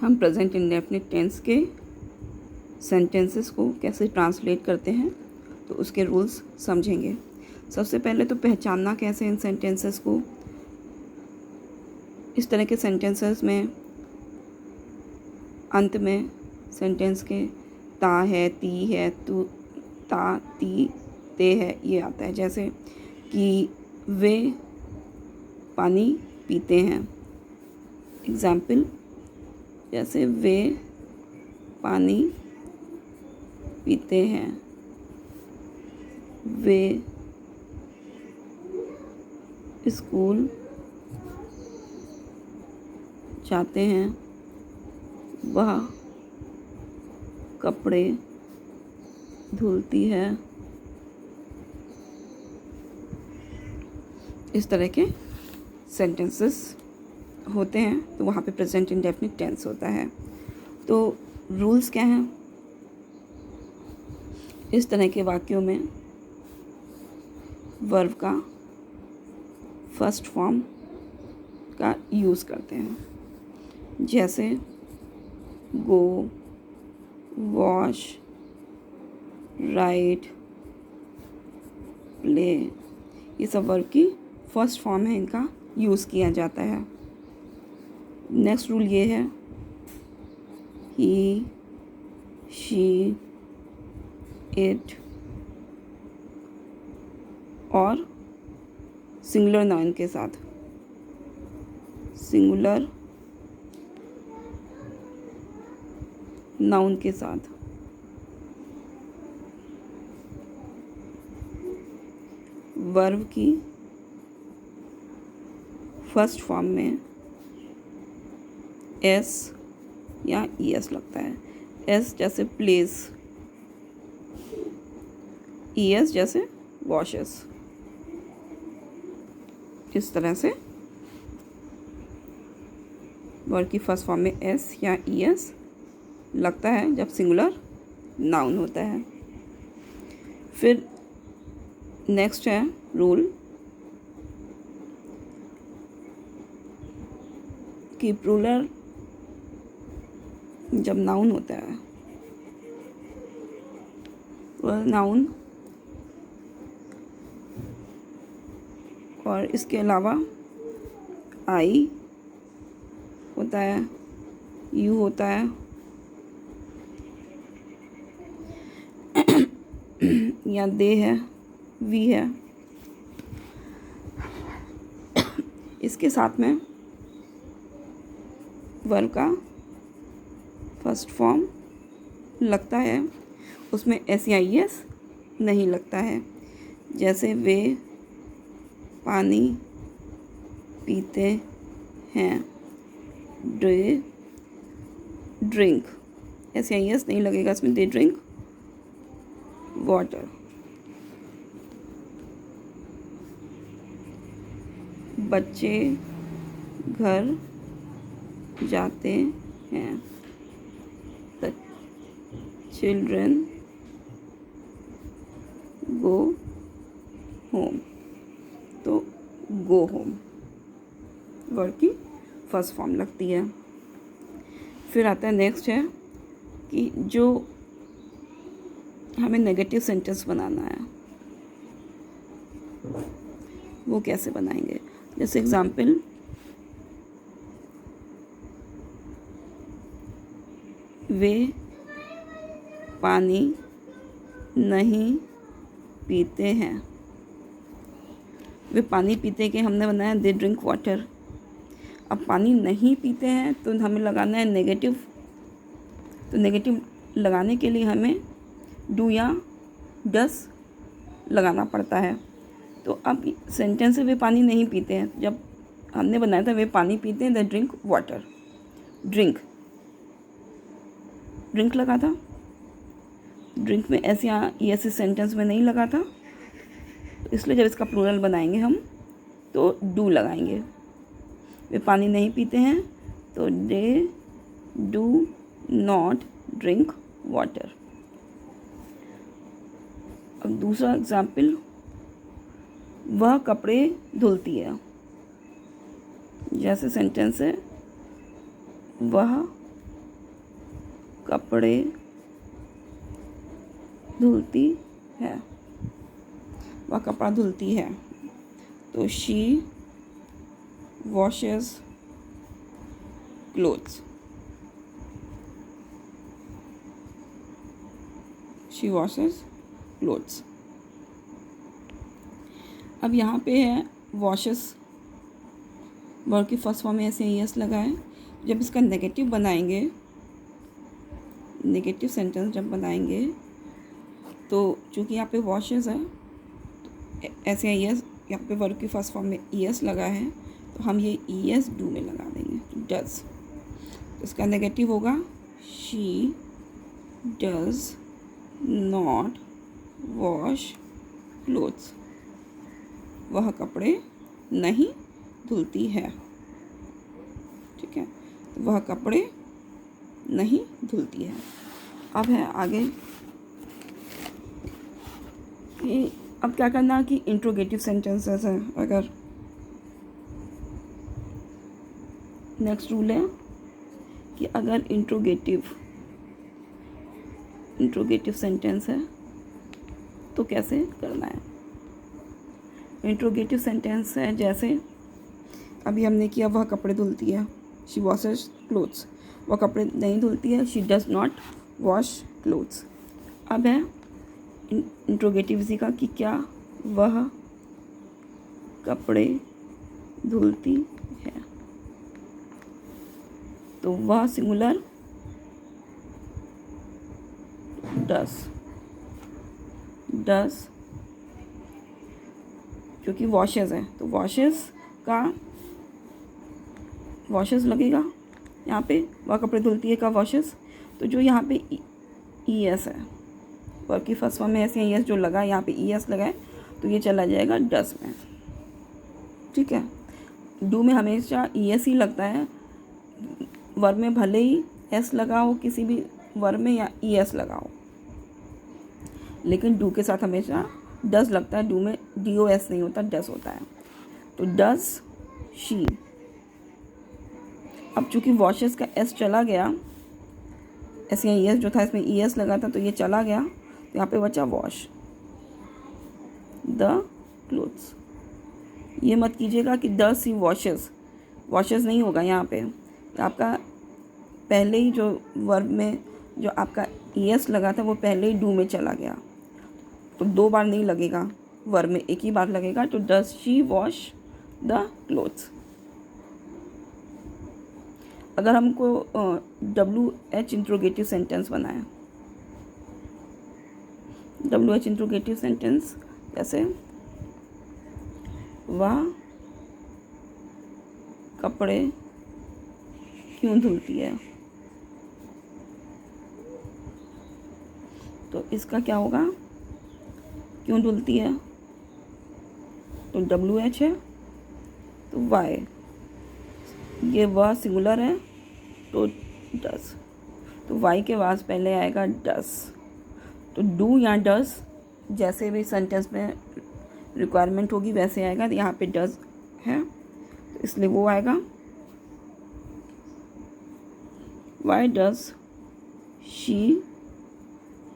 हम present indefinite tense के sentences को कैसे ट्रांसलेट करते हैं तो उसके रूल्स समझेंगे। सबसे पहले तो पहचानना कैसे इन सेंटेंसेस को। इस तरह के सेंटेंसेस में अंत में सेंटेंस के ता है, ती है, तू, ता, ती, ते है, ये आता है। जैसे कि वे पानी पीते हैं। एग्जाम्पल, जैसे वे पानी पीते हैं, वे स्कूल जाते हैं, वह कपड़े धुलती है। इस तरह के सेंटेंसेस होते हैं तो वहाँ पे प्रेजेंट इंडेफिनिट टेंस होता है। तो रूल्स क्या हैं? इस तरह के वाक्यों में वर्ब का फर्स्ट फॉर्म का यूज़ करते हैं। जैसे गो, वॉश, राइट, प्ले, ये सब वर्ब की फर्स्ट फॉर्म है, इनका यूज़ किया जाता है। नेक्स्ट रूल ये है, ही, शी, इट और सिंगुलर नाउन के साथ, सिंगुलर नाउन के साथ वर्ब की फर्स्ट फॉर्म में एस या ई एस लगता है। एस जैसे प्लेस, ई एस जैसे वॉशेस। इस तरह से वर्ब की फर्स्ट फॉर्म में एस या ई एस लगता है जब सिंगुलर नाउन होता है। फिर नेक्स्ट है रूल कि प्लूरल जब नाउन होता है, प्लूरल नाउन और इसके अलावा आई होता है, यू होता है, या दे है, वी है, इसके साथ में वर्ब का फर्स्ट फॉर्म लगता है, उसमें एस या ई एस नहीं लगता है। जैसे वे पानी पीते हैं, दे ड्रिंक, एस या ई एस नहीं लगेगा इसमें, दे ड्रिंक वाटर। बच्चे घर जाते हैं, द चिल्ड्रन गो होम। तो गो होम वर्ब की फर्स्ट फॉर्म लगती है। फिर आता है नेक्स्ट है कि जो हमें नेगेटिव सेंटेंस बनाना है वो कैसे बनाएंगे। जैसे एग्जाम्पल, वे पानी नहीं पीते हैं, वे पानी पीते के हमने बनाया दे ड्रिंक वाटर। अब पानी नहीं पीते हैं तो हमें लगाना है नेगेटिव। तो नेगेटिव लगाने के लिए हमें डू या डस लगाना पड़ता है। तो अब सेंटेंस से वे पानी नहीं पीते हैं, जब हमने बनाया था वे पानी पीते हैं, they drink water, drink, drink लगा था, ड्रिंक में एस या ई एस सेंटेंस में नहीं लगा था, तो इसलिए जब इसका प्लूरल बनाएंगे हम तो डू लगाएंगे। वे पानी नहीं पीते हैं तो they do not drink water. अब दूसरा एग्जाम्पल, वह कपड़े धुलती है। जैसे सेंटेंस है, वह कपड़े धुलती है, वह कपड़ा धुलती है। तो she washes clothes, she washes clothes. अब यहाँ पे है वॉशेस, वर्ब की फर्स्ट फॉर्म में ऐसे एस लगा है। जब इसका नेगेटिव बनाएंगे, नेगेटिव सेंटेंस जब बनाएंगे तो चूँकि यहाँ पे वॉशेस है तो ऐसे एस, यहाँ पे वर्ब की फर्स्ट फॉर्म में एस लगा है तो हम ये एस डू में लगा देंगे, डज। तो इसका नेगेटिव होगा she does not wash clothes, वह कपड़े नहीं धुलती है। ठीक है, तो वह कपड़े नहीं धुलती है। अब है आगे कि अब क्या करना है कि इंट्रोगेटिव सेंटेंसेस हैं। अगर नेक्स्ट रूल है कि अगर इंट्रोगेटिव सेंटेंस है तो कैसे करना है। इंट्रोगेटिव सेंटेंस है जैसे अभी हमने किया, वह कपड़े धुलती है, शी वॉशेस क्लोथ्स, वह कपड़े नहीं धुलती है, she does not wash clothes. अब है इंट्रोगेटिव इसी का कि क्या वह कपड़े धुलती है। तो वह सिंगुलर डज, क्योंकि वॉशेस है तो वॉशेस का वॉशेस लगेगा यहाँ पे, वह कपड़े धुलती है का वॉशेस। तो जो यहाँ पे ई एस है, वर्ब की फर्स्ट फॉर्म में ऐसे ई एस जो लगा है, यहाँ पे ई एस लगा है तो ये चला जाएगा डस में। ठीक है, डू में हमेशा ई एस ही लगता है, वर्ब में भले ही एस लगा हो किसी भी वर्ब में या ई एस लगा हो, लेकिन डू के साथ हमेशा डस लगता है। डू में डी ओ एस नहीं होता, डस होता है। तो डस शी। अब चूँकि वॉशेस का एस चला गया, ऐसे ई एस जो था इसमें ई एस लगा था तो ये चला गया, तो यहाँ पे बचा वॉश द क्लोथ्स। ये मत कीजिएगा कि द सी वॉशेस, वॉशेस नहीं होगा यहाँ पे, आपका पहले ही जो वर्ब में जो आपका ई एस लगा था वो पहले ही डू में चला गया, तो दो बार नहीं लगेगा, वर्ब में एक ही बार लगेगा। तो does she wash the clothes. अगर हमको WH इंट्रोगेटिव सेंटेंस बनाए, WH इंट्रोगेटिव सेंटेंस जैसे वह कपड़े क्यों धुलती है, तो इसका क्या होगा, क्यों धुलती है तो WH है, तो वाई, ये वह सिंगुलर है तो डस, तो वाई के बाद पहले आएगा डस। तो डू या डस जैसे भी सेंटेंस में रिक्वायरमेंट होगी वैसे आएगा। यहाँ पे डस है तो इसलिए वो आएगा। Why does she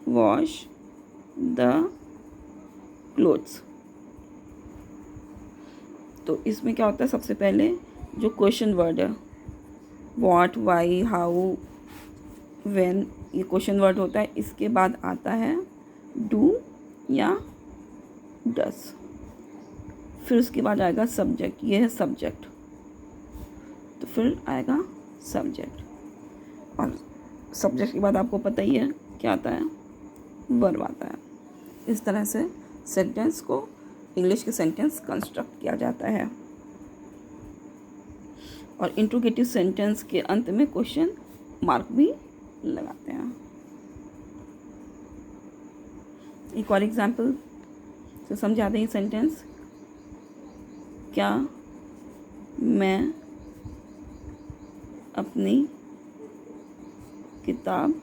wash the clothes. तो इसमें क्या होता है, सबसे पहले जो क्वेश्चन वर्ड है व्हाट, वाई, हाउ, व्हेन, ये क्वेश्चन वर्ड होता है। इसके बाद आता है डू या डस, फिर उसके बाद आएगा सब्जेक्ट, ये है सब्जेक्ट, तो फिर आएगा सब्जेक्ट, और सब्जेक्ट के बाद आपको पता ही है क्या आता है, वर्ब आता है। इस तरह से सेंटेंस को, इंग्लिश के सेंटेंस कंस्ट्रक्ट किया जाता है। और इंट्रोगेटिव सेंटेंस के अंत में क्वेश्चन मार्क भी लगाते हैं। एक और एग्जाम्पल से समझा दें सेंटेंस, क्या मैं अपनी किताब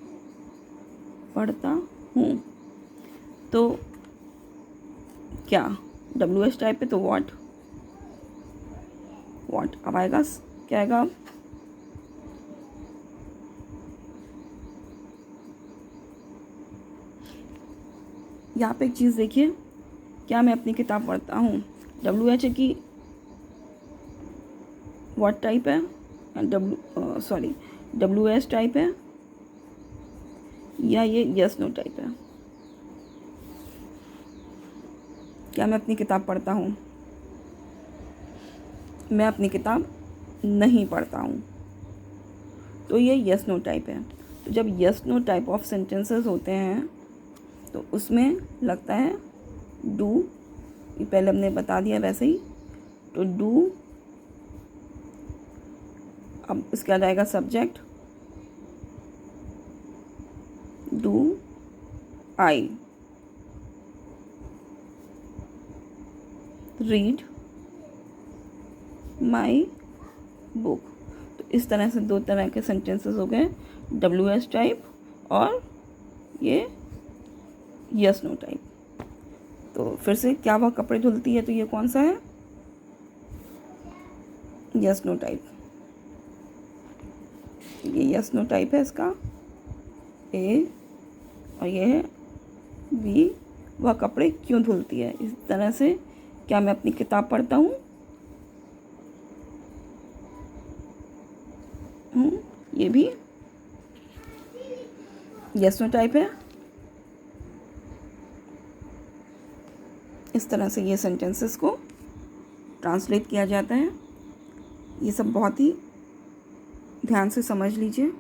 पढ़ता हूँ, तो क्या WH टाइप पे तो व्हाट अब आएगा, क्या आएगा, यहाँ पे एक चीज़ देखिए, क्या मैं अपनी किताब पढ़ता हूँ, WH की व्हाट टाइप है, WS टाइप है, या ये यस नो टाइप है। क्या मैं अपनी किताब पढ़ता हूँ? मैं अपनी किताब नहीं पढ़ता हूँ, तो ये यस नो टाइप है। तो जब yes no type of sentences होते हैं तो उसमें लगता है डू, ये पहले हमने बता दिया वैसे ही, तो डू, अब इसके बाद आएगा subject, do I read my book. तो इस तरह से 2 तरह के सेंटेंसेस हो गए, WS टाइप और ये यस नो टाइप। तो फिर से, क्या वह कपड़े धुलती है, तो ये कौन सा है, यस नो टाइप। ये यस नो टाइप है इसका ए, और ये है बी, वह कपड़े क्यों धुलती है। इस तरह से क्या मैं अपनी किताब पढ़ता हूँ, ये भी यस नो टाइप है। इस तरह से ये सेंटेंसेस को ट्रांसलेट किया जाता है। ये सब बहुत ही ध्यान से समझ लीजिए।